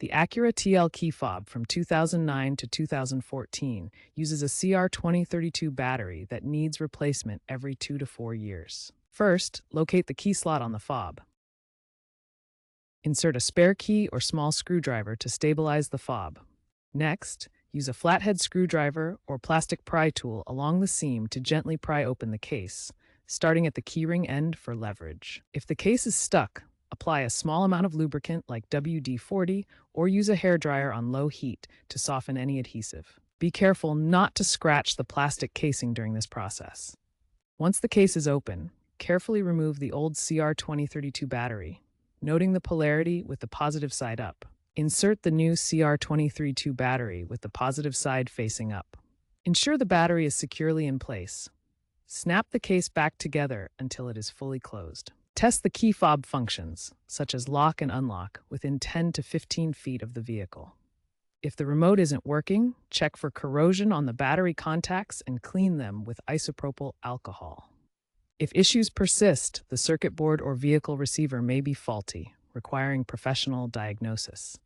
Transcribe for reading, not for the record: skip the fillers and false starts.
The Acura TL key fob from 2009 to 2014 uses a CR2032 battery that needs replacement every 2 to 4 years. First, locate the key slot on the fob. Insert a spare key or small screwdriver to stabilize the fob. Next, use a flathead screwdriver or plastic pry tool along the seam to gently pry open the case, starting at the keyring end for leverage. If the case is stuck, apply a small amount of lubricant like WD-40 or use a hairdryer on low heat to soften any adhesive. Be careful not to scratch the plastic casing during this process. Once the case is open, carefully remove the old CR2032 battery, noting the polarity with the positive side up. Insert the new CR2032 battery with the positive side facing up. Ensure the battery is securely in place. Snap the case back together until it is fully closed. Test the key fob functions, such as lock and unlock, within 10 to 15 feet of the vehicle. If the remote isn't working, check for corrosion on the battery contacts and clean them with isopropyl alcohol. If issues persist, the circuit board or vehicle receiver may be faulty, requiring professional diagnosis.